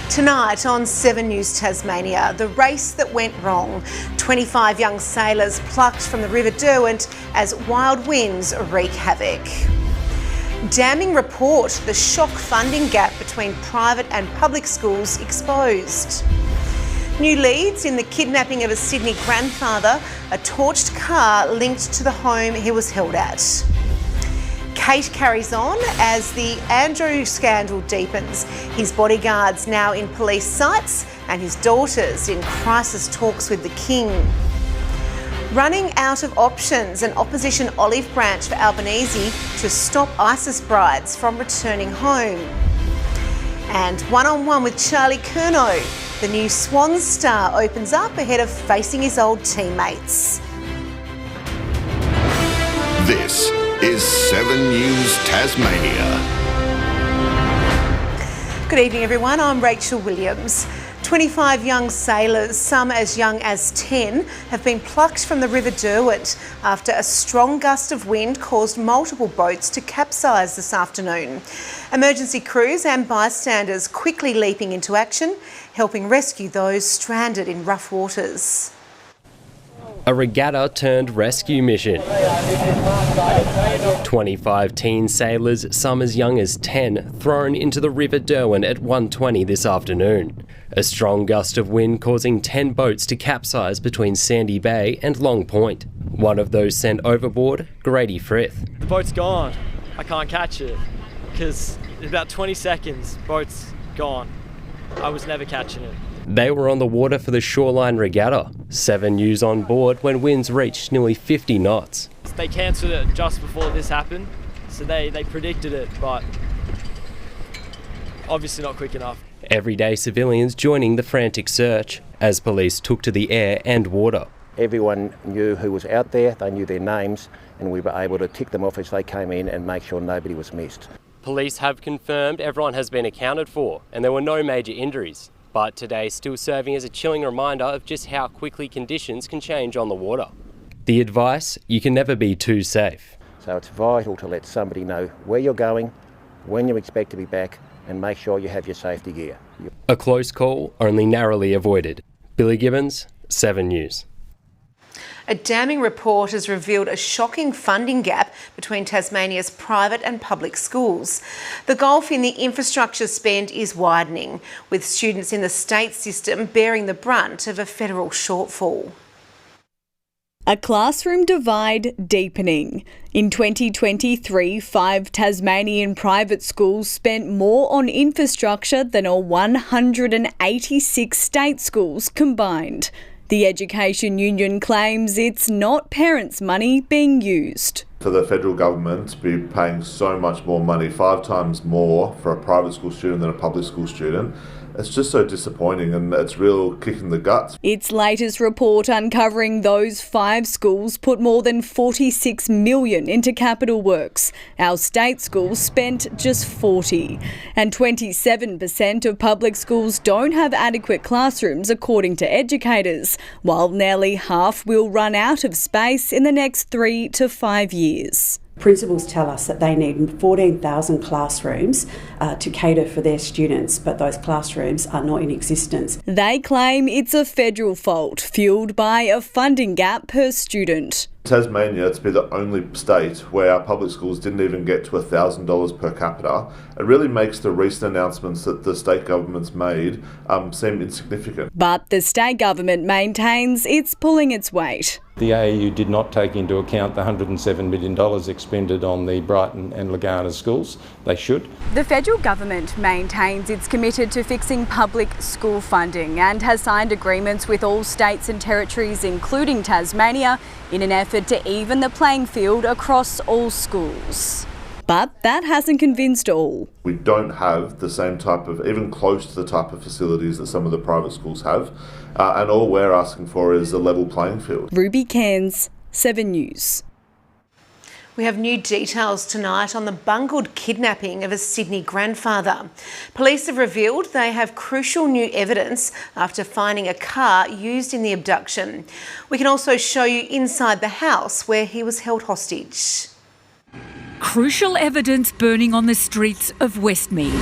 Tonight on 7 News Tasmania, the race that went wrong. 25 young sailors plucked from the River Derwent as wild winds wreak havoc. Damning report, the shock funding gap between private and public schools exposed. New leads in the kidnapping of a Sydney grandfather, a torched car linked to the home he was held at. Kate carries on as the Andrew scandal deepens. His bodyguards now in police sights and his daughters in crisis talks with the King. Running out of options, an opposition olive branch for Albanese to stop ISIS brides from returning home. And one-on-one with Charlie Curnow, the new Swans star opens up ahead of facing his old teammates. This is 7 News Tasmania. Good evening everyone, I'm Rachel Williams. 25 young sailors, some as young as 10, have been plucked from the River Derwent after a strong gust of wind caused multiple boats to capsize this afternoon. Emergency crews and bystanders quickly leaping into action, helping rescue those stranded in rough waters. A regatta turned rescue mission. 25 teen sailors, some as young as 10, thrown into the River Derwent at 1:20 this afternoon. A strong gust of wind causing 10 boats to capsize between Sandy Bay and Long Point. One of those sent overboard, Grady Frith. The boat's gone. I can't catch it because in about 20 seconds, boat's gone. I was never catching it. They were on the water for the Shoreline Regatta. 7 News on board when winds reached nearly 50 knots. They cancelled it just before this happened, so they predicted it, but obviously not quick enough. Everyday civilians joining the frantic search as police took to the air and water. Everyone knew who was out there, they knew their names, and we were able to tick them off as they came in and make sure nobody was missed. Police have confirmed everyone has been accounted for and there were no major injuries. But today still serving as a chilling reminder of just how quickly conditions can change on the water. The advice, you can never be too safe. So it's vital to let somebody know where you're going, when you expect to be back, and make sure you have your safety gear. A close call, only narrowly avoided. Billy Gibbons, 7 News. A damning report has revealed a shocking funding gap between Tasmania's private and public schools. The gulf in the infrastructure spend is widening, with students in the state system bearing the brunt of a federal shortfall. A classroom divide deepening. In 2023, 5 Tasmanian private schools spent more on infrastructure than all 186 state schools combined. The Education Union claims it's not parents' money being used. For the federal government to be paying so much more money, 5 times more for a private school student than a public school student, it's just so disappointing and it's real kick in the guts. Its latest report uncovering those 5 schools put more than $46 million into capital works. Our state schools spent just $40. And 27% of public schools don't have adequate classrooms according to educators, while nearly half will run out of space in the next 3 to 5 years. Principals tell us that they need 14,000 classrooms to cater for their students, but those classrooms are not in existence. They claim it's a federal fault, fuelled by a funding gap per student. Tasmania to be the only state where our public schools didn't even get to $1,000 per capita, it really makes the recent announcements that the state government's made seem insignificant. But the state government maintains it's pulling its weight. The AEU did not take into account the $107 million expended on the Brighton and Lagana schools. They should. The federal government maintains it's committed to fixing public school funding and has signed agreements with all states and territories, including Tasmania, in an effort to even the playing field across all schools. But that hasn't convinced all. We don't have the same type of, even close to the type of facilities that some of the private schools have, and all we're asking for is a level playing field. Ruby Cairns, 7 News. We have new details tonight on the bungled kidnapping of a Sydney grandfather. Police have revealed they have crucial new evidence after finding a car used in the abduction. We can also show you inside the house where he was held hostage. Crucial evidence burning on the streets of Westmead.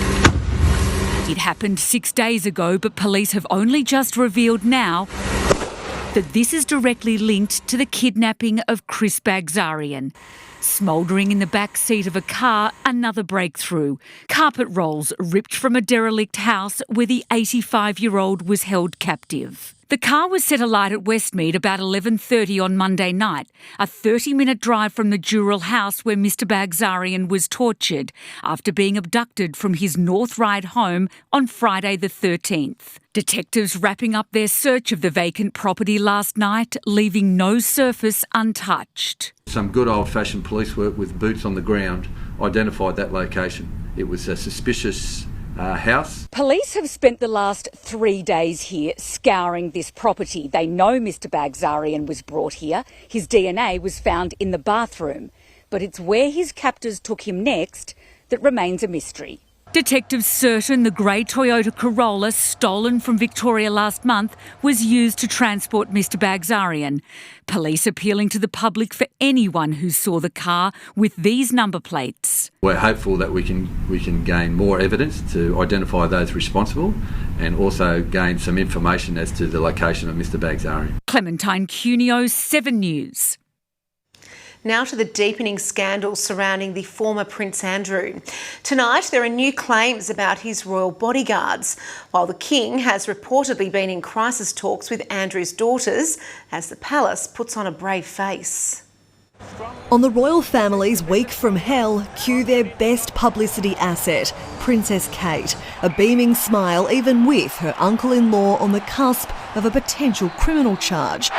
It happened 6 days ago, but police have only just revealed now that this is directly linked to the kidnapping of Chris Bagzarian. Smouldering in the back seat of a car, another breakthrough. Carpet rolls ripped from a derelict house where the 85-year-old was held captive. The car was set alight at Westmead about 11:30 on Monday night, a 30-minute drive from the Dural house where Mr Bagzarian was tortured after being abducted from his North Ryde home on Friday the 13th. Detectives wrapping up their search of the vacant property last night, leaving no surface untouched. Some good old-fashioned police work with boots on the ground identified that location. It was a suspicious house. Police have spent the last 3 days here scouring this property. They know Mr Bagzarian was brought here. His DNA was found in the bathroom. But it's where his captors took him next that remains a mystery. Detectives certain the grey Toyota Corolla stolen from Victoria last month was used to transport Mr Bagzarian. Police appealing to the public for anyone who saw the car with these number plates. We're hopeful that we can gain more evidence to identify those responsible and also gain some information as to the location of Mr Bagzarian. Clementine Cuneo, 7 News. Now to the deepening scandal surrounding the former Prince Andrew. Tonight, there are new claims about his royal bodyguards, while the King has reportedly been in crisis talks with Andrew's daughters as the palace puts on a brave face. On the royal family's week from hell, cue their best publicity asset, Princess Kate, a beaming smile even with her uncle-in-law on the cusp of a potential criminal charge.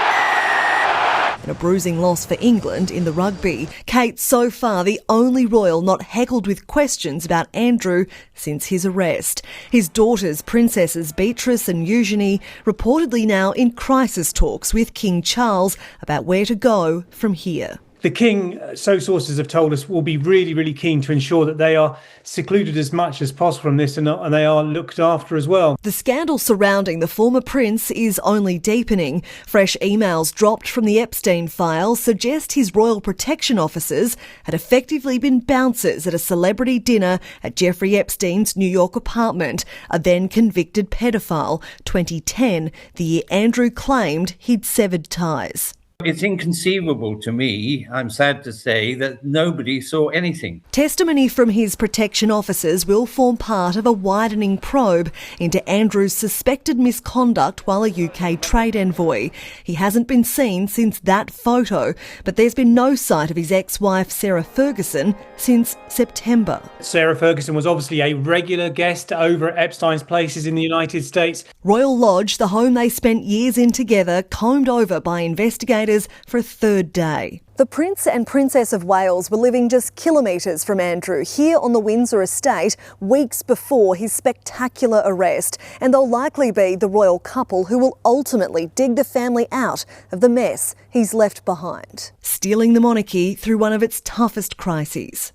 And a bruising loss for England in the rugby. Kate, so far the only royal not heckled with questions about Andrew since his arrest. His daughters, Princesses Beatrice and Eugenie, reportedly now in crisis talks with King Charles about where to go from here. The King, so sources have told us, will be really, really keen to ensure that they are secluded as much as possible from this and they are looked after as well. The scandal surrounding the former prince is only deepening. Fresh emails dropped from the Epstein files suggest his royal protection officers had effectively been bouncers at a celebrity dinner at Jeffrey Epstein's New York apartment, a then convicted paedophile, 2010, the year Andrew claimed he'd severed ties. It's inconceivable to me, I'm sad to say, that nobody saw anything. Testimony from his protection officers will form part of a widening probe into Andrew's suspected misconduct while a UK trade envoy. He hasn't been seen since that photo, but there's been no sight of his ex-wife Sarah Ferguson since September. Sarah Ferguson was obviously a regular guest over at Epstein's places in the United States. Royal Lodge, the home they spent years in together, combed over by investigators for a third day. The Prince and Princess of Wales were living just kilometres from Andrew here on the Windsor estate weeks before his spectacular arrest, and they'll likely be the royal couple who will ultimately dig the family out of the mess he's left behind, stealing the monarchy through one of its toughest crises.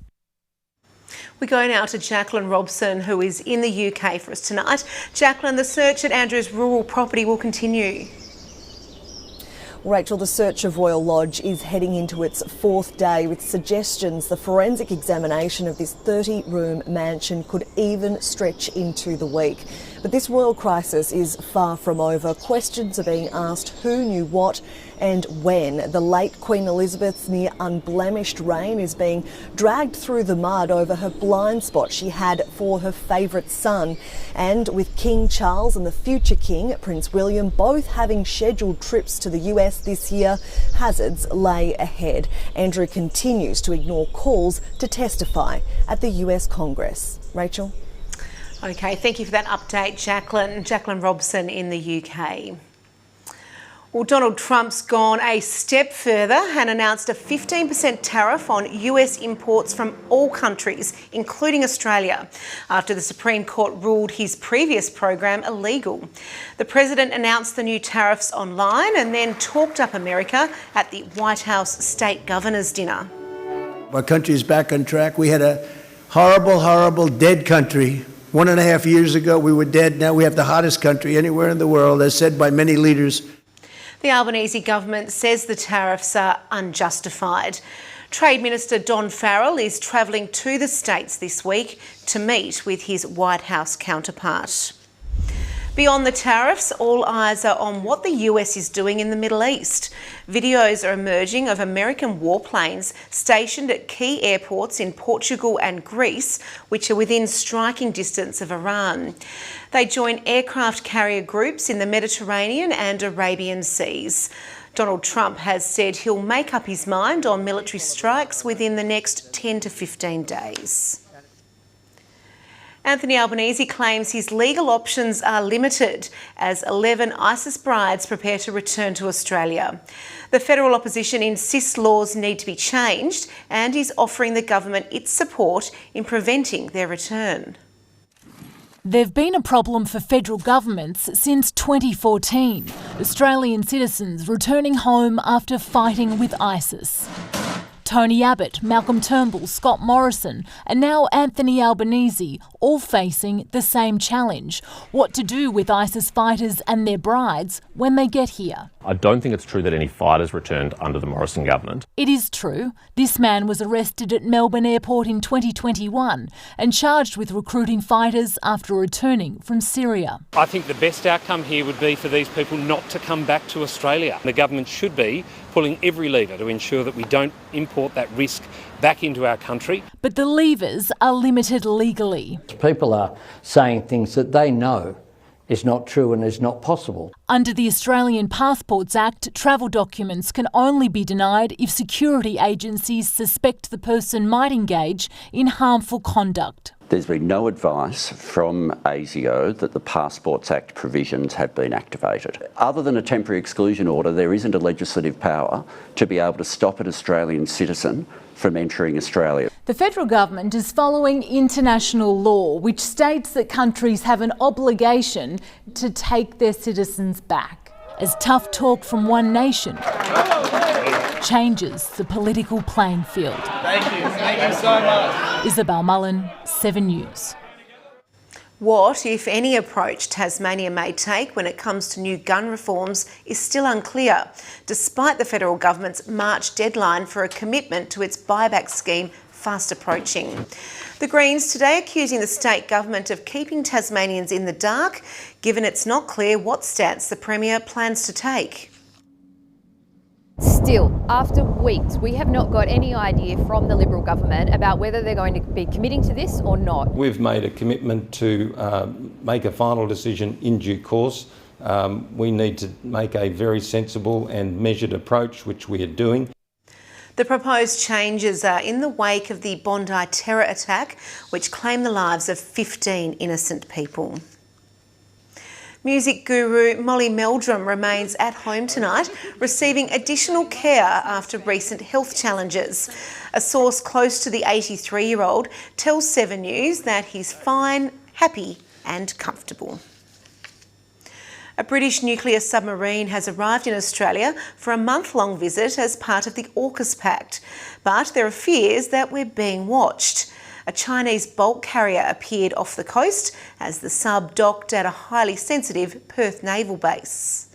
We go now to Jacqueline Robson, who is in the UK for us tonight. Jacqueline, the search at Andrew's rural property will continue. Rachel, the search of Royal Lodge is heading into its 4th day with suggestions the forensic examination of this 30-room mansion could even stretch into the week. But this royal crisis is far from over. Questions are being asked who knew what and when. The late Queen Elizabeth's near unblemished reign is being dragged through the mud over her blind spot she had for her favourite son. And with King Charles and the future King, Prince William, both having scheduled trips to the US this year, hazards lay ahead. Andrew continues to ignore calls to testify at the US Congress. Rachel? OK, thank you for that update, Jacqueline. Jacqueline Robson in the UK. Well, Donald Trump's gone a step further and announced a 15% tariff on US imports from all countries, including Australia, after the Supreme Court ruled his previous program illegal. The president announced the new tariffs online and then talked up America at the White House State Governors Dinner. Our country is back on track. We had a horrible, horrible dead country. 1.5 years ago, we were dead. Now we have the hottest country anywhere in the world, as said by many leaders. The Albanese government says the tariffs are unjustified. Trade Minister Don Farrell is travelling to the States this week to meet with his White House counterpart. Beyond the tariffs, all eyes are on what the US is doing in the Middle East. Videos are emerging of American warplanes stationed at key airports in Portugal and Greece, which are within striking distance of Iran. They join aircraft carrier groups in the Mediterranean and Arabian seas. Donald Trump has said he'll make up his mind on military strikes within the next 10 to 15 days. Anthony Albanese claims his legal options are limited as 11 ISIS brides prepare to return to Australia. The federal opposition insists laws need to be changed and is offering the government its support in preventing their return. They've been a problem for federal governments since 2014. Australian citizens returning home after fighting with ISIS. Tony Abbott, Malcolm Turnbull, Scott Morrison and now Anthony Albanese all facing the same challenge. What to do with ISIS fighters and their brides when they get here. I don't think it's true that any fighters returned under the Morrison government. It is true. This man was arrested at Melbourne Airport in 2021 and charged with recruiting fighters after returning from Syria. I think the best outcome here would be for these people not to come back to Australia. The government should be pulling every lever to ensure that we don't import that risk back into our country. But the levers are limited legally. People are saying things that they know is not true and is not possible. Under the Australian Passports Act, travel documents can only be denied if security agencies suspect the person might engage in harmful conduct. There's been no advice from ASIO that the Passports Act provisions have been activated. Other than a temporary exclusion order, there isn't a legislative power to be able to stop an Australian citizen from entering Australia. The federal government is following international law, which states that countries have an obligation to take their citizens back. As tough talk from one nation changes the political playing field. Thank you so much. Isabel Mullen, 7 News. What, if any, approach Tasmania may take when it comes to new gun reforms is still unclear, despite the federal government's March deadline for a commitment to its buyback scheme fast approaching. The Greens today accusing the state government of keeping Tasmanians in the dark, given it's not clear what stance the Premier plans to take. Still, after weeks, we have not got any idea from the Liberal government about whether they're going to be committing to this or not. We've made a commitment to make a final decision in due course. We need to make a very sensible and measured approach, which we are doing. The proposed changes are in the wake of the Bondi terror attack, which claimed the lives of 15 innocent people. Music guru Molly Meldrum remains at home tonight, receiving additional care after recent health challenges. A source close to the 83-year-old tells 7 News that he's fine, happy and comfortable. A British nuclear submarine has arrived in Australia for a month-long visit as part of the AUKUS Pact. But there are fears that we're being watched. A Chinese bulk carrier appeared off the coast as the sub docked at a highly sensitive Perth naval base.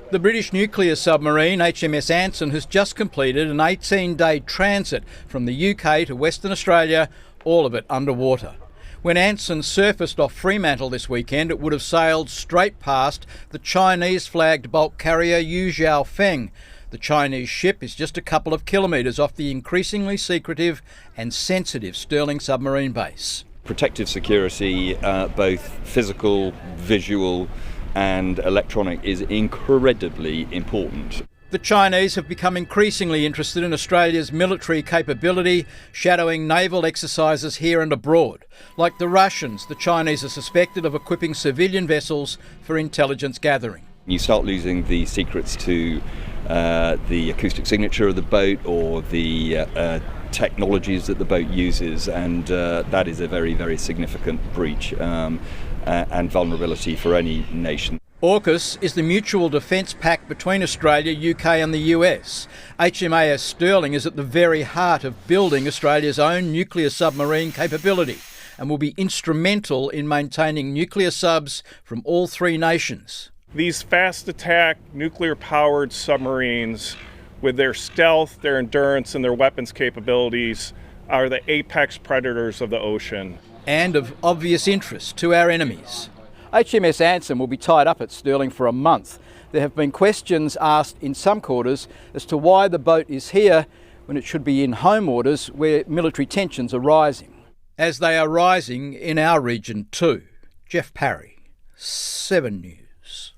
The British nuclear submarine HMS Anson has just completed an 18-day transit from the UK to Western Australia, all of it underwater. When Anson surfaced off Fremantle this weekend, it would have sailed straight past the Chinese-flagged bulk carrier Yu Zhaofeng. The Chinese ship is just a couple of kilometres off the increasingly secretive and sensitive Stirling submarine base. Protective security, both physical, visual and electronic, is incredibly important. The Chinese have become increasingly interested in Australia's military capability, shadowing naval exercises here and abroad. Like the Russians, the Chinese are suspected of equipping civilian vessels for intelligence gathering. You start losing the secrets to the acoustic signature of the boat or the technologies that the boat uses, and that is a very, very significant breach and vulnerability for any nation. AUKUS is the mutual defence pact between Australia, UK and the US. HMAS Stirling is at the very heart of building Australia's own nuclear submarine capability and will be instrumental in maintaining nuclear subs from all three nations. These fast attack nuclear powered submarines with their stealth, their endurance, and their weapons capabilities, are the apex predators of the ocean. And of obvious interest to our enemies. HMS Anson will be tied up at Stirling for a month. There have been questions asked in some quarters as to why the boat is here when it should be in home waters where military tensions are rising. As they are rising in our region too. Jeff Parry, 7 News.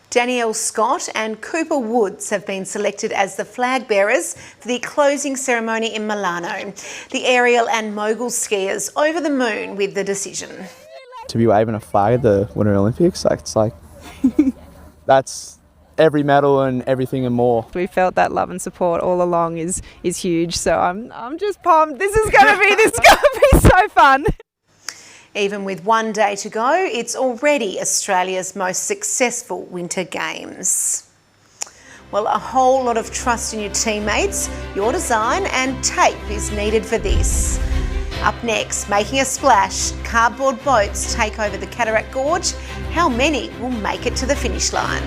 Danielle Scott and Cooper Woods have been selected as the flag bearers for the closing ceremony in Milano. The aerial and mogul skiers over the moon with the decision. To be waving a flag at the Winter Olympics, that's every medal and everything and more. We felt that love and support all along is huge, so I'm just pumped. This is gonna be so fun. Even with one day to go, it's already Australia's most successful Winter Games. Well, a whole lot of trust in your teammates, your design and tape is needed for this. Up next, making a splash, cardboard boats take over the Cataract Gorge. How many will make it to the finish line?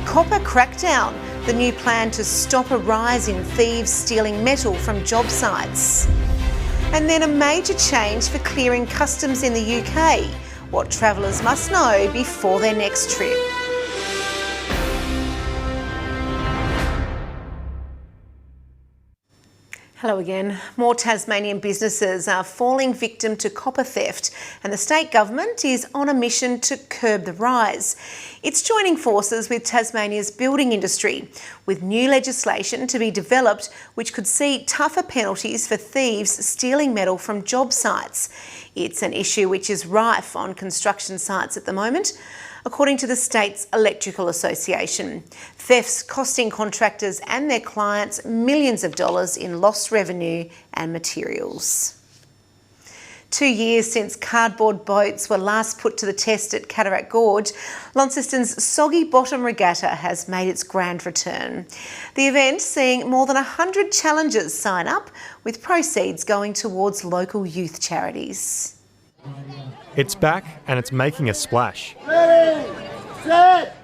Copper crackdown, the new plan to stop a rise in thieves stealing metal from job sites. And then a major change for clearing customs in the UK. What travellers must know before their next trip. Hello again. More Tasmanian businesses are falling victim to copper theft, and the state government is on a mission to curb the rise. It's joining forces with Tasmania's building industry, with new legislation to be developed which could see tougher penalties for thieves stealing metal from job sites. It's an issue which is rife on construction sites at the moment, according to the state's Electrical Association. Thefts costing contractors and their clients millions of dollars in lost revenue and materials. 2 years since cardboard boats were last put to the test at Cataract Gorge, Launceston's Soggy Bottom Regatta has made its grand return. The event seeing more than 100 challengers sign up, with proceeds going towards local youth charities. It's back and it's making a splash. Ready, set.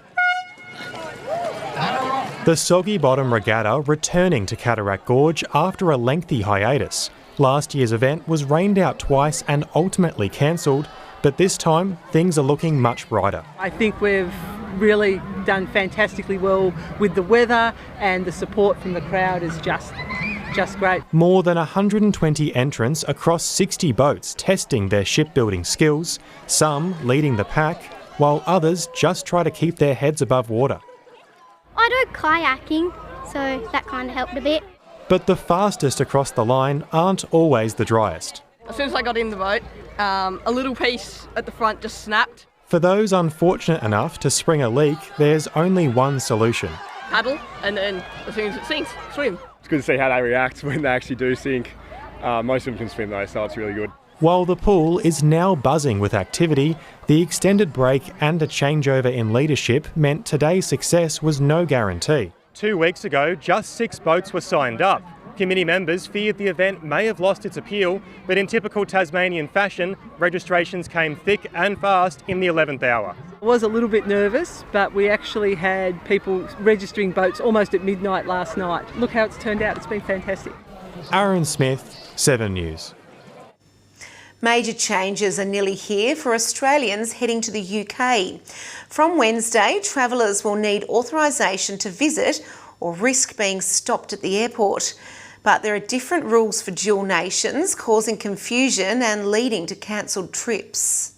The Soggy Bottom Regatta returning to Cataract Gorge after a lengthy hiatus. Last year's event was rained out twice and ultimately cancelled, but this time things are looking much brighter. I think we've really done fantastically well with the weather, and the support from the crowd is just great. More than 120 entrants across 60 boats testing their shipbuilding skills, some leading the pack, while others just try to keep their heads above water. I do kayaking, so that kind of helped a bit. But the fastest across the line aren't always the driest. As soon as I got in the boat, a little piece at the front just snapped. For those unfortunate enough to spring a leak, there's only one solution. Paddle, and then as soon as it sinks, swim. It's good to see how they react when they actually do sink. Most of them can swim though, so it's really good. While the pool is now buzzing with activity, the extended break and a changeover in leadership meant today's success was no guarantee. 2 weeks ago, just 6 boats were signed up. Committee members feared the event may have lost its appeal, but in typical Tasmanian fashion, registrations came thick and fast in the 11th hour. I was a little bit nervous, but we actually had people registering boats almost at midnight last night. Look how it's turned out, it's been fantastic. Aaron Smith, 7 News. Major changes are nearly here for Australians heading to the UK. From Wednesday, travellers will need authorisation to visit or risk being stopped at the airport. But there are different rules for dual nations, causing confusion and leading to cancelled trips.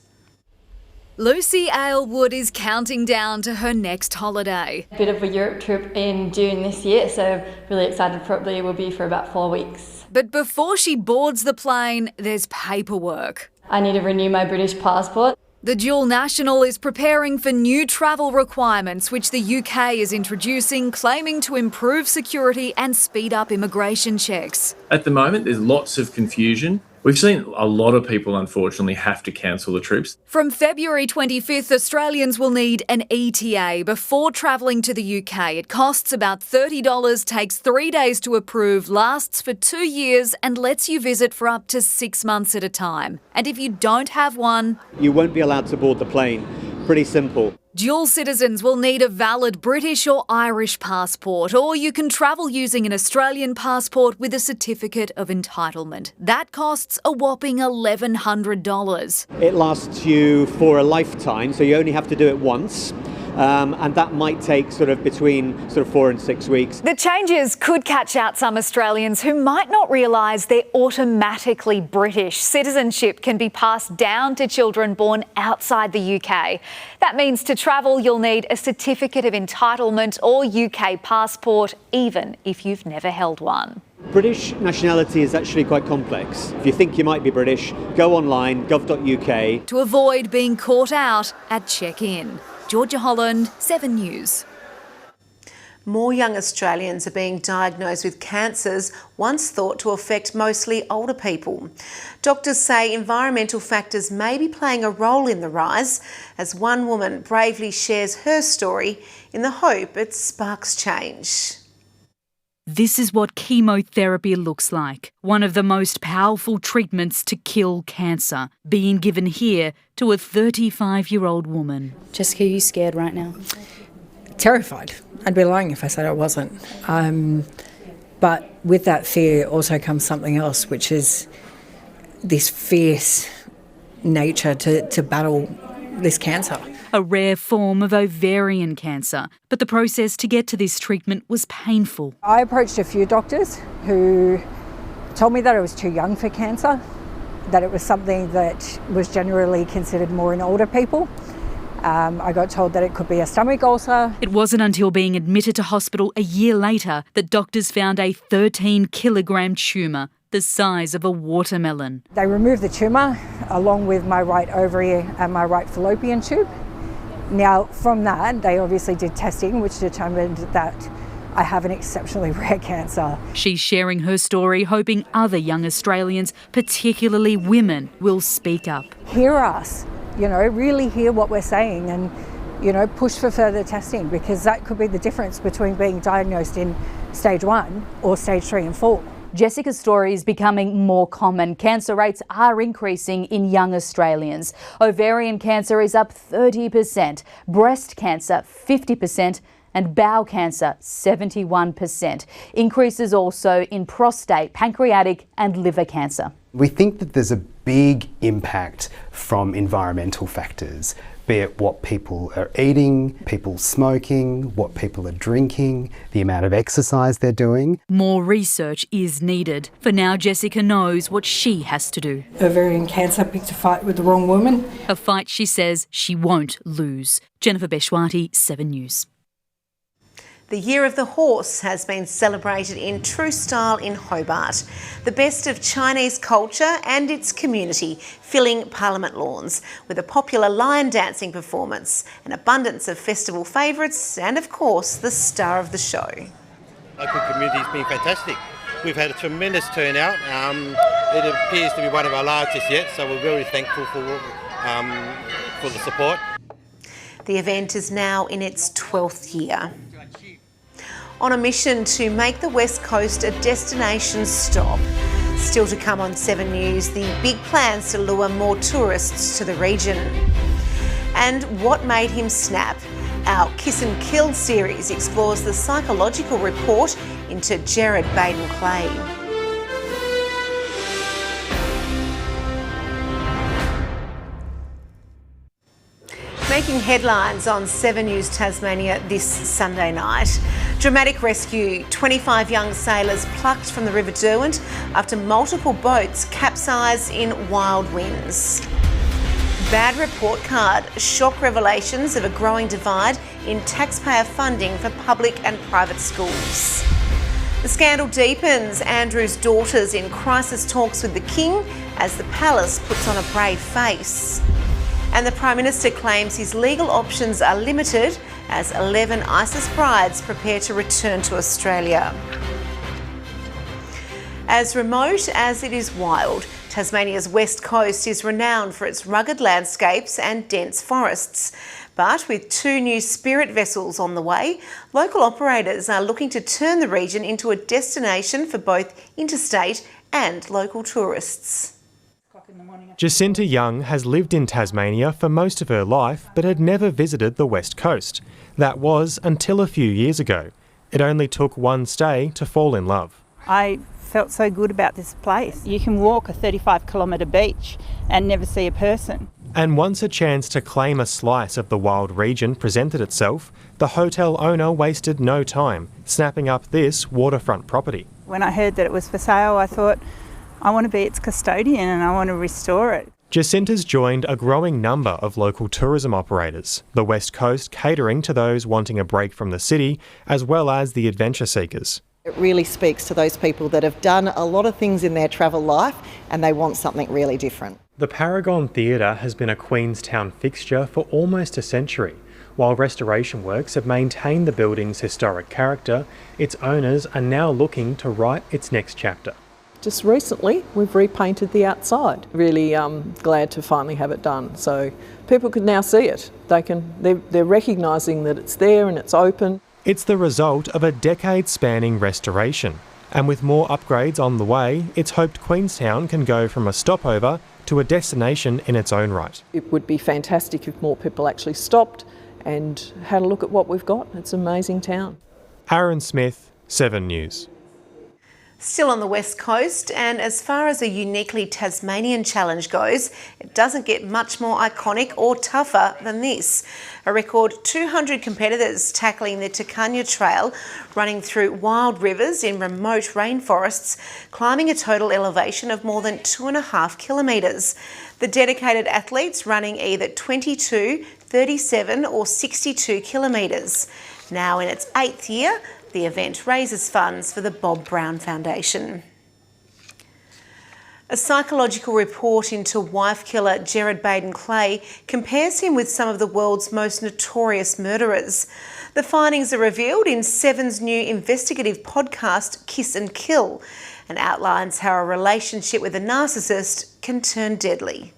Lucy Aylwood is counting down to her next holiday. A bit of a Europe trip in June this year, so really excited. Probably will be for about 4 weeks. But before she boards the plane, there's paperwork. I need to renew my British passport. The dual national is preparing for new travel requirements which the UK is introducing, claiming to improve security and speed up immigration checks. At the moment, there's lots of confusion. We've seen a lot of people, unfortunately, have to cancel the trips. From February 25th, Australians will need an ETA before travelling to the UK. It costs about $30, takes 3 days to approve, lasts for 2 years and lets you visit for up to 6 months at a time. And if you don't have one, you won't be allowed to board the plane. Pretty simple. Dual citizens will need a valid British or Irish passport, or you can travel using an Australian passport with a certificate of entitlement. That costs a whopping $1,100. It lasts you for a lifetime, so you only have to do it once. And that might take between 4 and 6 weeks. The changes could catch out some Australians who might not realise they're automatically British. Citizenship can be passed down to children born outside the UK. That means to travel you'll need a certificate of entitlement or UK passport, even if you've never held one. British nationality is actually quite complex. If you think you might be British, go online, gov.uk. To avoid being caught out at check-in. Georgia Holland, 7 News. More young Australians are being diagnosed with cancers once thought to affect mostly older people. Doctors say environmental factors may be playing a role in the rise, as one woman bravely shares her story in the hope it sparks change. This is what chemotherapy looks like, one of the most powerful treatments to kill cancer, being given here to a 35-year-old woman. Jessica, are you scared right now? Terrified. I'd be lying if I said I wasn't. But with that fear also comes something else, which is this fierce nature to battle this cancer. A rare form of ovarian cancer, but the process to get to this treatment was painful. I approached a few doctors who told me that I was too young for cancer, that it was something that was generally considered more in older people. I got told that it could be a stomach ulcer. It wasn't until being admitted to hospital a year later that doctors found a 13-kilogram tumour, the size of a watermelon. They removed the tumour along with my right ovary and my right fallopian tube. Now, from that, they obviously did testing, which determined that I have an exceptionally rare cancer. She's sharing her story, hoping other young Australians, particularly women, will speak up. Hear us, really hear what we're saying and, push for further testing, because that could be the difference between being diagnosed in stage 1 or stage 3 and 4. Jessica's story is becoming more common. Cancer rates are increasing in young Australians. Ovarian cancer is up 30%, breast cancer 50%, and bowel cancer 71%. Increases also in prostate, pancreatic and liver cancer. We think that there's a big impact from environmental factors, be it what people are eating, people smoking, what people are drinking, the amount of exercise they're doing. More research is needed. For now, Jessica knows what she has to do. Ovarian cancer picked a fight with the wrong woman. A fight she says she won't lose. Jennifer Beshwati, 7 News. The Year of the Horse has been celebrated in true style in Hobart. The best of Chinese culture and its community filling Parliament lawns with a popular lion dancing performance, an abundance of festival favourites and, of course, the star of the show. Local community has been fantastic. We've had a tremendous turnout. It appears to be one of our largest yet, so we're very thankful for the support. The event is now in its 12th year. On a mission to make the West Coast a destination stop. Still to come on 7 News, the big plans to lure more tourists to the region. And what made him snap? Our Kiss and Kill series explores the psychological report into Jared Baden-Clay. Making headlines on 7 News Tasmania this Sunday night. Dramatic rescue. 25 young sailors plucked from the River Derwent after multiple boats capsized in wild winds. Bad report card. Shock revelations of a growing divide in taxpayer funding for public and private schools. The scandal deepens. Andrew's daughters in crisis talks with the King as the palace puts on a brave face. And the Prime Minister claims his legal options are limited as 11 ISIS brides prepare to return to Australia. As remote as it is wild, Tasmania's west coast is renowned for its rugged landscapes and dense forests. But with 2 new Spirit vessels on the way, local operators are looking to turn the region into a destination for both interstate and local tourists. Jacinta Young has lived in Tasmania for most of her life but had never visited the West Coast. That was until a few years ago. It only took one stay to fall in love. I felt so good about this place. You can walk a 35-kilometre beach and never see a person. And once a chance to claim a slice of the wild region presented itself, the hotel owner wasted no time, snapping up this waterfront property. When I heard that it was for sale, I thought, I want to be its custodian and I want to restore it. Jacinta's joined a growing number of local tourism operators, the West Coast catering to those wanting a break from the city, as well as the adventure seekers. It really speaks to those people that have done a lot of things in their travel life and they want something really different. The Paragon Theatre has been a Queenstown fixture for almost a century. While restoration works have maintained the building's historic character, its owners are now looking to write its next chapter. Just recently, we've repainted the outside. Really glad to finally have it done. So people can now see it. They're recognising that it's there and it's open. It's the result of a decade-spanning restoration. And with more upgrades on the way, it's hoped Queenstown can go from a stopover to a destination in its own right. It would be fantastic if more people actually stopped and had a look at what we've got. It's an amazing town. Aaron Smith, 7 News. Still on the West Coast, and as far as a uniquely Tasmanian challenge goes, it doesn't get much more iconic or tougher than this. A record 200 competitors tackling the Takanya Trail, running through wild rivers in remote rainforests, climbing a total elevation of more than 2.5 kilometres. The dedicated athletes running either 22, 37 or 62 kilometres. Now in its 8th year, the event raises funds for the Bob Brown Foundation. A psychological report into wife killer Gerard Baden-Clay compares him with some of the world's most notorious murderers. The findings are revealed in Seven's new investigative podcast, Kiss and Kill, and outlines how a relationship with a narcissist can turn deadly.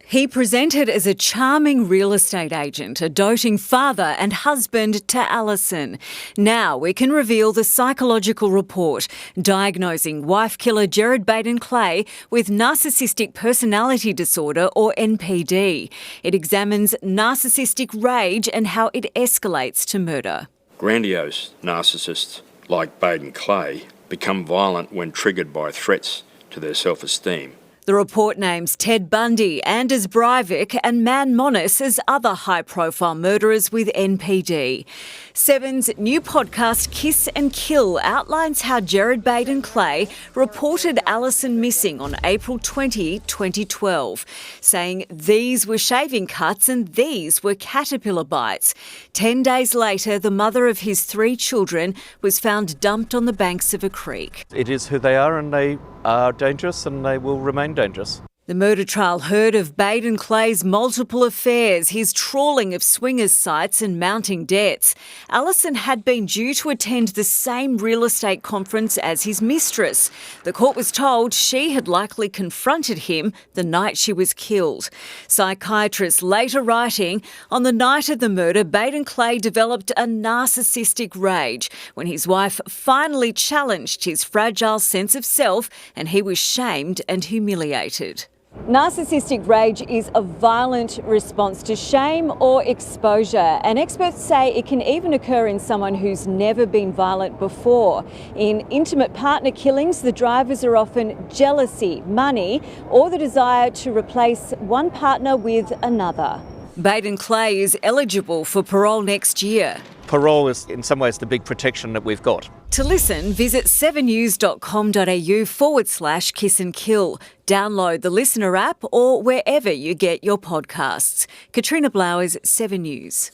He presented as a charming real estate agent, a doting father and husband to Alison. Now we can reveal the psychological report diagnosing wife killer Gerard Baden-Clay with narcissistic personality disorder, or NPD. It examines narcissistic rage and how it escalates to murder. Grandiose narcissists like Baden-Clay become violent when triggered by threats to their self-esteem. The report names Ted Bundy, Anders Breivik and Man Monis as other high-profile murderers with NPD. Seven's new podcast, Kiss and Kill, outlines how Gerard Baden-Clay reported Alison missing on April 20, 2012, saying these were shaving cuts and these were caterpillar bites. 10 days later, the mother of his 3 children was found dumped on the banks of a creek. It is who they are, and they are dangerous and they will remain dangerous. The murder trial heard of Baden-Clay's multiple affairs, his trawling of swingers' sites and mounting debts. Alison had been due to attend the same real estate conference as his mistress. The court was told she had likely confronted him the night she was killed. Psychiatrists later writing, on the night of the murder, Baden-Clay developed a narcissistic rage when his wife finally challenged his fragile sense of self and he was shamed and humiliated. Narcissistic rage is a violent response to shame or exposure, and experts say it can even occur in someone who's never been violent before. In intimate partner killings, the drivers are often jealousy, money, or the desire to replace one partner with another. Baden-Clay is eligible for parole next year. Parole is in some ways the big protection that we've got. To listen, visit 7news.com.au/kiss and kill. Download the Listener app or wherever you get your podcasts. Katrina Blowers, 7 News.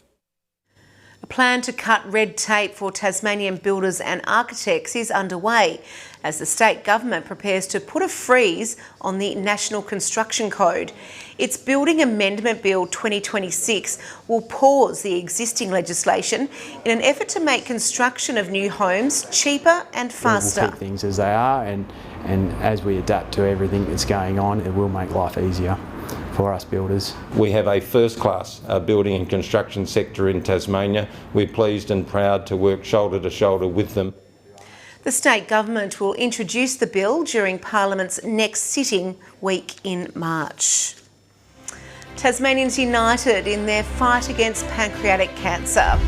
A plan to cut red tape for Tasmanian builders and architects is underway as the state government prepares to put a freeze on the National Construction Code. Its Building Amendment Bill 2026 will pause the existing legislation in an effort to make construction of new homes cheaper and faster. We'll keep things as they are, and as we adapt to everything that's going on, it will make life easier for us builders. We have a first-class building and construction sector in Tasmania. We're pleased and proud to work shoulder to shoulder with them. The state government will introduce the bill during Parliament's next sitting week in March. Tasmanians united in their fight against pancreatic cancer.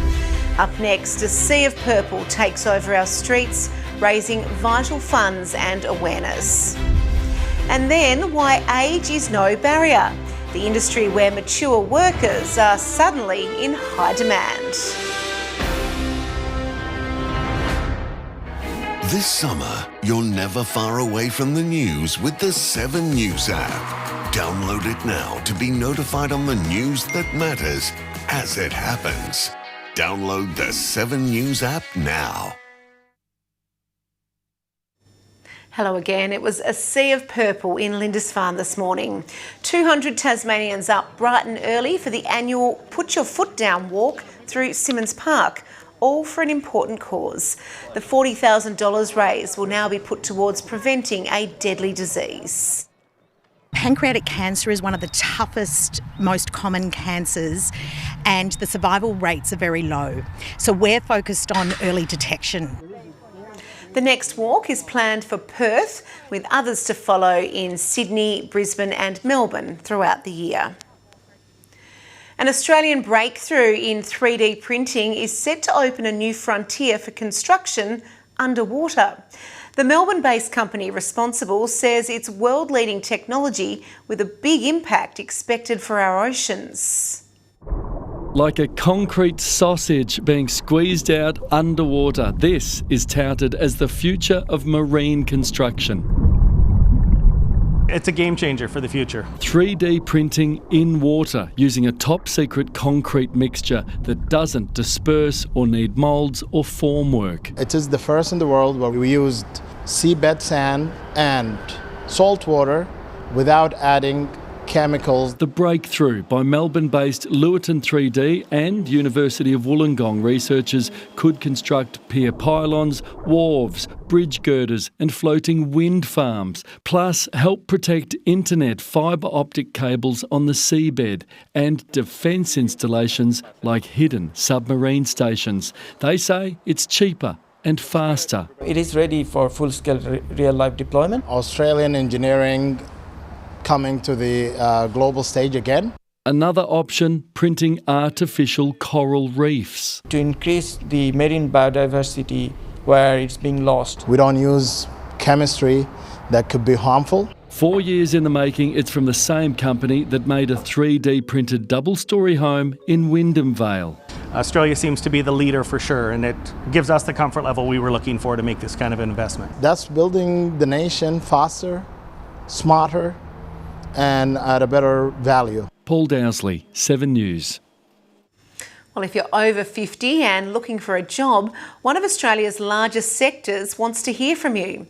Up next, a sea of purple takes over our streets, raising vital funds and awareness. And then, why age is no barrier. The industry where mature workers are suddenly in high demand. This summer, you're never far away from the news with the 7 News app. Download it now to be notified on the news that matters as it happens. Download the 7 News app now. Hello again. It was a sea of purple in Lindisfarne this morning. 200 Tasmanians up bright and early for the annual Put Your Foot Down walk through Symonds Park, all for an important cause. The $40,000 raised will now be put towards preventing a deadly disease. Pancreatic cancer is one of the toughest, most common cancers, and the survival rates are very low. So we're focused on early detection. The next walk is planned for Perth, with others to follow in Sydney, Brisbane and Melbourne throughout the year. An Australian breakthrough in 3D printing is set to open a new frontier for construction underwater. The Melbourne-based company responsible says it's world-leading technology with a big impact expected for our oceans. Like a concrete sausage being squeezed out underwater, this is touted as the future of marine construction. It's a game changer for the future. 3D printing in water using a top-secret concrete mixture that doesn't disperse or need moulds or formwork. It is the first in the world where we used seabed sand and salt water without adding chemicals. The breakthrough by Melbourne-based Lewiton 3D and University of Wollongong researchers could construct pier pylons, wharves, bridge girders and floating wind farms, plus help protect internet fibre optic cables on the seabed and defence installations like hidden submarine stations. They say it's cheaper and faster. It is ready for full-scale real-life deployment. Australian engineering coming to the global stage again. Another option, printing artificial coral reefs. To increase the marine biodiversity where it's being lost. We don't use chemistry that could be harmful. 4 years in the making, it's from the same company that made a 3D printed double-storey home in Wyndham Vale. Australia seems to be the leader for sure, and it gives us the comfort level we were looking for to make this kind of investment. That's building the nation faster, smarter, and at a better value. Paul Dowsley, 7 News. Well, if you're over 50 and looking for a job, one of Australia's largest sectors wants to hear from you.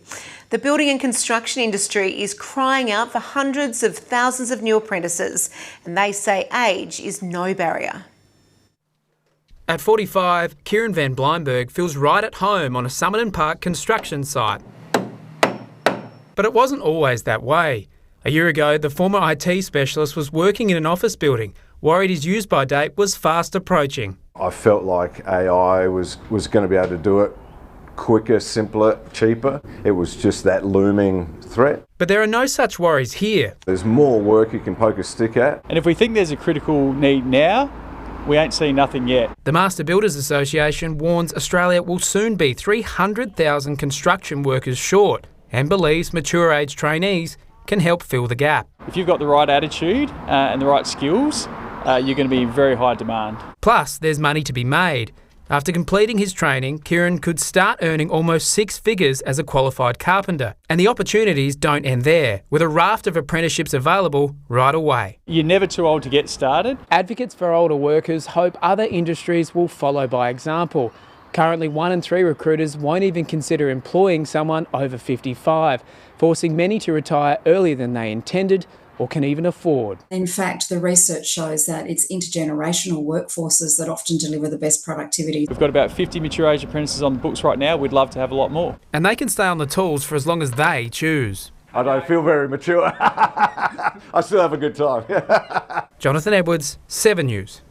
The building and construction industry is crying out for hundreds of thousands of new apprentices, and they say age is no barrier. At 45, Kieran van Bleinberg feels right at home on a Summerton Park construction site. But it wasn't always that way. A year ago, the former IT specialist was working in an office building, worried his use-by date was fast approaching. I felt like AI was going to be able to do it quicker, simpler, cheaper. It was just that looming threat. But there are no such worries here. There's more work you can poke a stick at. And if we think there's a critical need now, we ain't seen nothing yet. The Master Builders Association warns Australia will soon be 300,000 construction workers short and believes mature age trainees can help fill the gap. If you've got the right attitude and the right skills, you're going to be in very high demand. Plus, there's money to be made. After completing his training, Kieran could start earning almost 6 figures as a qualified carpenter. And the opportunities don't end there, with a raft of apprenticeships available right away. You're never too old to get started. Advocates for older workers hope other industries will follow by example. Currently, 1 in 3 recruiters won't even consider employing someone over 55, forcing many to retire earlier than they intended or can even afford. In fact, the research shows that it's intergenerational workforces that often deliver the best productivity. We've got about 50 mature age apprentices on the books right now. We'd love to have a lot more. And they can stay on the tools for as long as they choose. I don't feel very mature. I still have a good time. Jonathan Edwards, 7 News.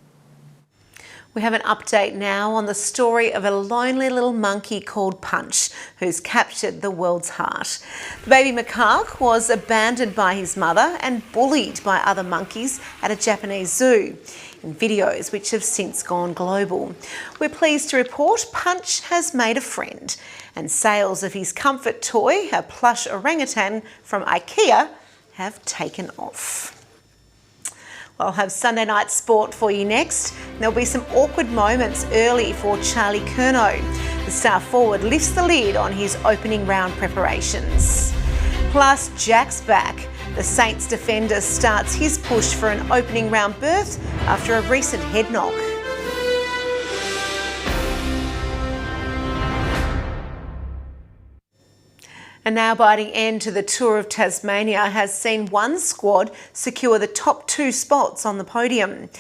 We have an update now on the story of a lonely little monkey called Punch, who's captured the world's heart. The baby macaque was abandoned by his mother and bullied by other monkeys at a Japanese zoo, in videos which have since gone global. We're pleased to report Punch has made a friend, and sales of his comfort toy, a plush orangutan from IKEA, have taken off. I'll have Sunday night sport for you next. There'll be some awkward moments early for Charlie Curnow. The star forward lifts the lid on his opening round preparations. Plus, Jack's back. The Saints defender starts his push for an opening round berth after a recent head knock. A nail-biting end to the Tour of Tasmania has seen one squad secure the top 2 spots on the podium.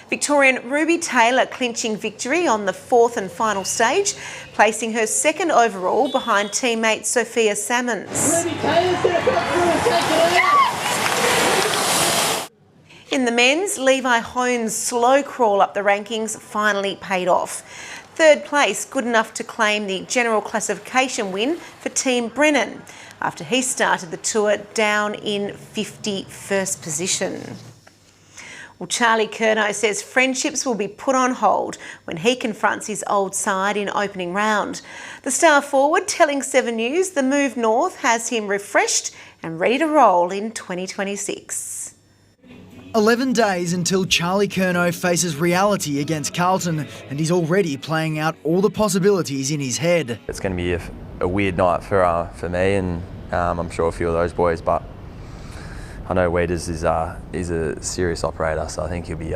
Victorian Ruby Taylor clinching victory on the 4th and final stage, placing her 2nd overall behind teammate Sophia Salmons. In the men's, Levi Hone's slow crawl up the rankings finally paid off. 3rd place, good enough to claim the general classification win for Team Brennan, after he started the tour down in 51st position. Well, Charlie Curnow says friendships will be put on hold when he confronts his old side in opening round. The star forward telling 7 News the move north has him refreshed and ready to roll in 2026. 11 days until Charlie Curnow faces reality against Carlton, and he's already playing out all the possibilities in his head. It's going to be a weird night for me, and I'm sure a few of those boys, but I know Weeders is a serious operator, so I think he'll be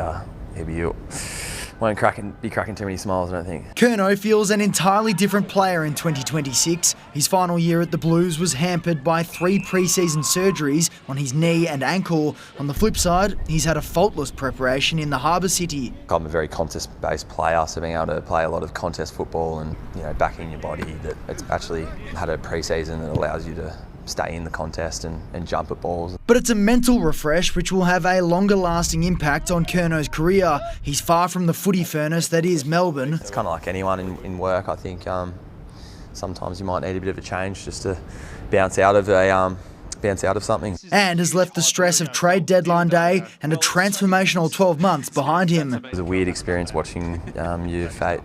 won't be cracking too many smiles, I don't think. Curnow feels an entirely different player in 2026. His final year at the Blues was hampered by 3 pre-season surgeries on his knee and ankle. On the flip side, he's had a faultless preparation in the Harbour City. I'm a very contest-based player, so being able to play a lot of contest football and backing your body, that it's actually had a pre-season that allows you to stay in the contest and jump at balls. But it's a mental refresh which will have a longer lasting impact on Curnow's career. He's far from the footy furnace that is Melbourne. It's kind of like anyone in work. I think sometimes you might need a bit of a change just to bounce out of something. And has left the stress of trade deadline day and a transformational 12 months behind him. It was a weird experience watching your fate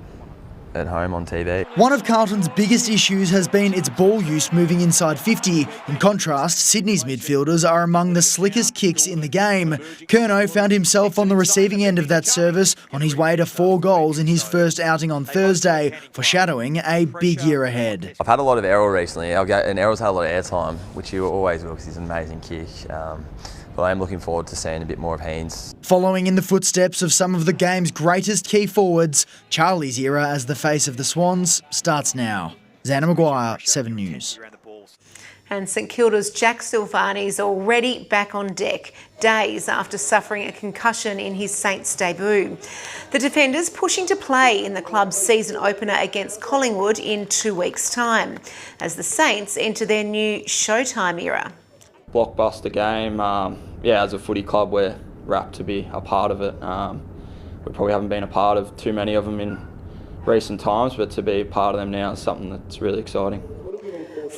at home on TV. One of Carlton's biggest issues has been its ball use moving inside 50. In contrast, Sydney's midfielders are among the slickest kicks in the game. Curnow found himself on the receiving end of that service on his way to 4 goals in his first outing on Thursday, foreshadowing a big year ahead. I've had a lot of Errol recently, and Errol's had a lot of airtime, which he always will because he's an amazing kick. But I am looking forward to seeing a bit more of Haynes. Following in the footsteps of some of the game's greatest key forwards, Charlie's era as the face of the Swans starts now. Xana Maguire, 7 News. And St Kilda's Jack Silvani is already back on deck, days after suffering a concussion in his Saints debut. The defenders pushing to play in the club's season opener against Collingwood in 2 weeks' time, as the Saints enter their new Showtime era. Blockbuster game. As a footy club, we're rapt to be a part of it. We probably haven't been a part of too many of them in recent times, but to be a part of them now is something that's really exciting.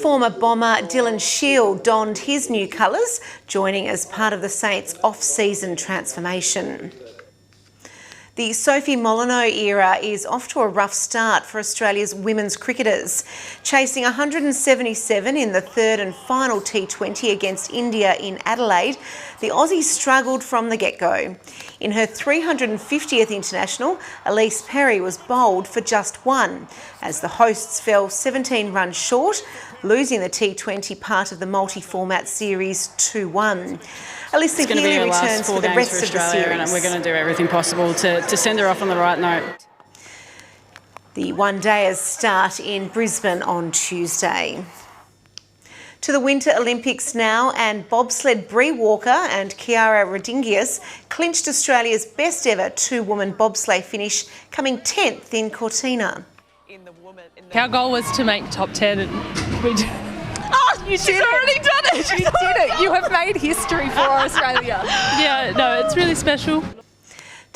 Former bomber Dylan Shield donned his new colours, joining as part of the Saints' off-season transformation. The Sophie Molyneux era is off to a rough start for Australia's women's cricketers. Chasing 177 in the 3rd and final T20 against India in Adelaide, the Aussie struggled from the get-go. In her 350th international, Elise Perry was bowled for just 1, as the hosts fell 17 runs short, losing the T20 part of the multi-format series 2-1. Alyssa Healy returns for the rest of the series. And we're going to do everything possible to send her off on the right note. The one-dayers start in Brisbane on Tuesday. To the Winter Olympics now, and bobsled Bree Walker and Chiara Rodingius clinched Australia's best ever 2-woman bobsleigh finish, coming 10th in Cortina. Our goal was to make top 10 and we did. Oh, she's already done it! You did it! You have made history for Australia. Yeah, no, it's really special.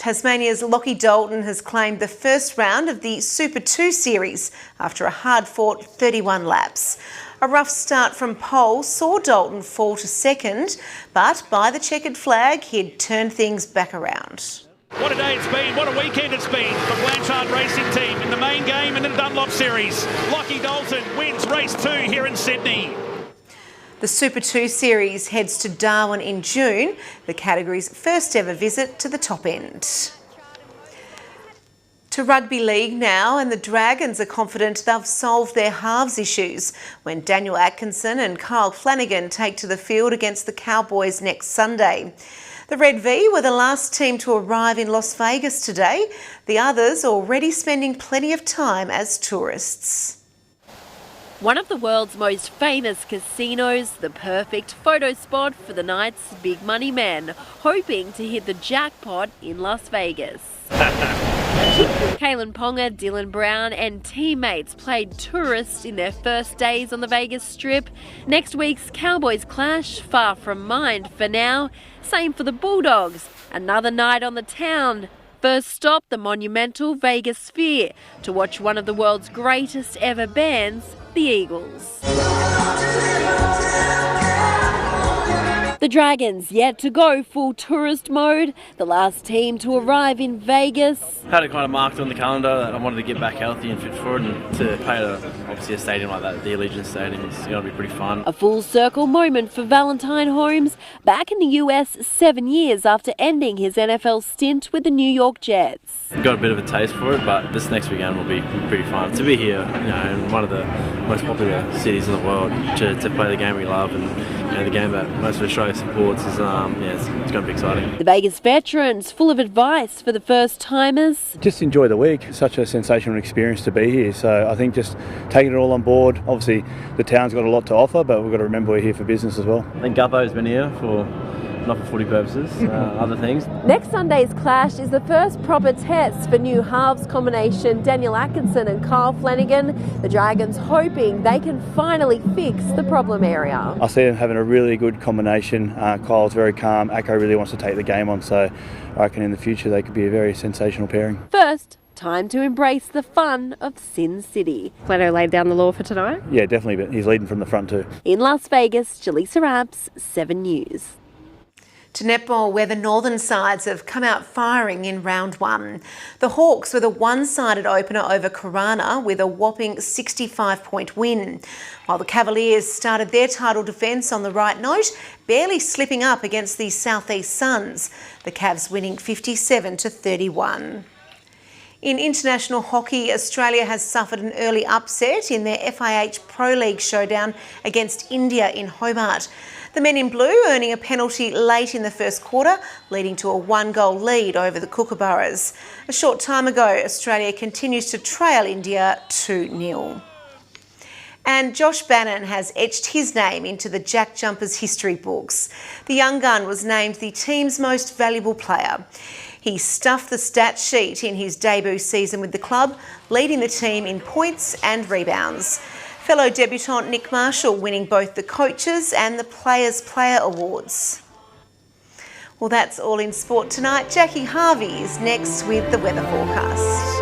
Tasmania's Lachie Dalton has claimed the first round of the Super 2 series after a hard-fought 31 laps. A rough start from pole saw Dalton fall to second, but by the checkered flag, he'd turned things back around. What a day it's been, what a weekend it's been for Blanchard Racing Team in the main game and in the Dunlop Series. Lachie Dalton wins race 2 here in Sydney. The Super 2 series heads to Darwin in June, the category's first ever visit to the top end. To rugby league now, and the Dragons are confident they've solved their halves issues when Daniel Atkinson and Kyle Flanagan take to the field against the Cowboys next Sunday. The Red V were the last team to arrive in Las Vegas today, the others already spending plenty of time as tourists. One of the world's most famous casinos, the perfect photo spot for the night's big money men, hoping to hit the jackpot in Las Vegas. Kalen Ponga, Dylan Brown and teammates played tourist in their first days on the Vegas Strip. Next week's Cowboys clash, far from mind for now. Same for the Bulldogs. Another night on the town. First stop, the monumental Vegas Sphere, to watch one of the world's greatest ever bands, the Eagles. The Dragons yet to go full tourist mode, the last team to arrive in Vegas. Had it kind of marked on the calendar that I wanted to get back healthy and fit for it, and to play at obviously a stadium like that, the Allegiant Stadium, is going to be pretty fun. A full circle moment for Valentine Holmes, back in the US 7 years after ending his NFL stint with the New York Jets. Got a bit of a taste for it, but this next weekend will be pretty fun. To be here, in one of the most popular cities in the world, to play the game we love, and the game that most of Australia supports is, it's going to be exciting. The Vegas veterans full of advice for the first timers. Just enjoy the week. Such a sensational experience to be here. So I think just taking it all on board. Obviously the town's got a lot to offer, but we've got to remember we're here for business as well. I think Guppo's been here for not for footy purposes, other things. Next Sunday's clash is the first proper test for new halves combination Daniel Atkinson and Kyle Flanagan. The Dragons hoping they can finally fix the problem area. I see them having a really good combination. Kyle's very calm. Acco really wants to take the game on, so I reckon in the future they could be a very sensational pairing. First, time to embrace the fun of Sin City. Flano laid down the law for tonight? Yeah, definitely, but he's leading from the front too. In Las Vegas, Jaleesa Raps, 7 News. To netball, where the northern sides have come out firing in round 1. The Hawks were the one-sided opener over Corana with a whopping 65-point win, while the Cavaliers started their title defence on the right note, barely slipping up against the South East Suns, the Cavs winning 57-31. In international hockey, Australia has suffered an early upset in their FIH Pro League showdown against India in Hobart. The men in blue earning a penalty late in the first quarter, leading to a 1-goal lead over the Kookaburras. A short time ago, Australia continues to trail India 2-0. And Josh Bannon has etched his name into the Jack Jumpers history books. The young gun was named the team's most valuable player. He stuffed the stat sheet in his debut season with the club, leading the team in points and rebounds. Fellow debutant Nick Marshall winning both the Coaches and the Players' Player Awards. Well, that's all in sport tonight. Jackie Harvey is next with the weather forecast.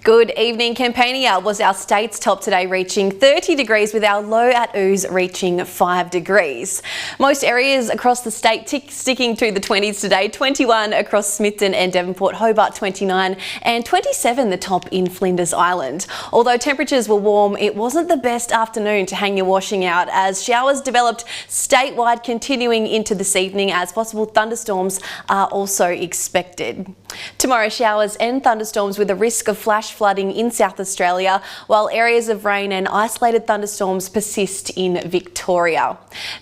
Good evening. Campania was our state's top today, reaching 30 degrees with our low at Ooze reaching 5 degrees. Most areas across the state sticking to the 20s today, 21 across Smithton and Devonport, Hobart 29 and 27 the top in Flinders Island. Although temperatures were warm, it wasn't the best afternoon to hang your washing out as showers developed statewide, continuing into this evening as possible thunderstorms are also expected. Tomorrow, showers and thunderstorms with a risk of flash flooding in South Australia, while areas of rain and isolated thunderstorms persist in Victoria.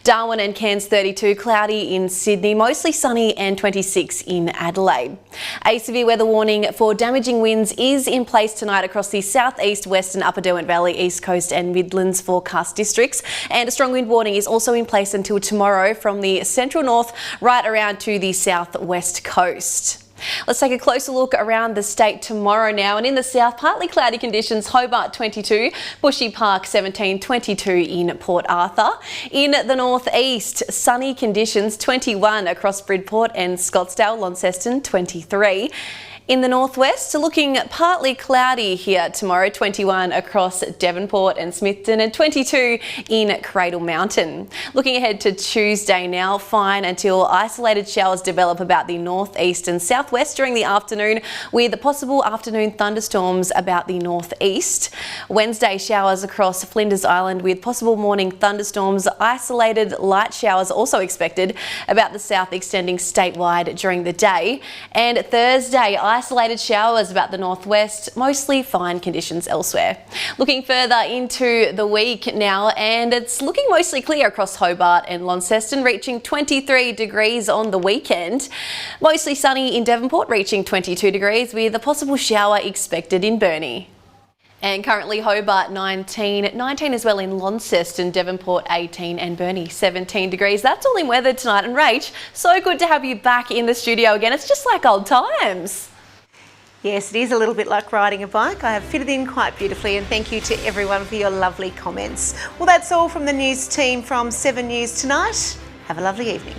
Darwin and Cairns 32, cloudy in Sydney, mostly sunny and 26 in Adelaide. A severe weather warning for damaging winds is in place tonight across the southeast, western, upper Derwent Valley, east coast and Midlands forecast districts, and a strong wind warning is also in place until tomorrow from the central north right around to the southwest coast. Let's take a closer look around the state tomorrow now. And in the south, partly cloudy conditions, Hobart 22, Bushy Park 17, 22 in Port Arthur. In the northeast, sunny conditions, 21 across Bridport and Scottsdale, Launceston 23. In the northwest, looking partly cloudy here tomorrow, 21 across Devonport and Smithton and 22 in Cradle Mountain. Looking ahead to Tuesday now, fine until isolated showers develop about the northeast and southwest during the afternoon, with possible afternoon thunderstorms about the northeast. Wednesday, showers across Flinders Island with possible morning thunderstorms, isolated light showers also expected about the south extending statewide during the day. And Thursday, isolated showers about the northwest, mostly fine conditions elsewhere. Looking further into the week now, and it's looking mostly clear across Hobart and Launceston, reaching 23 degrees on the weekend. Mostly sunny in Devonport, reaching 22 degrees with a possible shower expected in Burnie. And currently Hobart 19 as well in Launceston, Devonport 18 and Burnie 17 degrees. That's all in weather tonight. And Rach, so good to have you back in the studio again. It's just like old times. Yes, it is a little bit like riding a bike. I have fitted in quite beautifully, and thank you to everyone for your lovely comments. Well, that's all from the news team from 7 News Tonight. Have a lovely evening.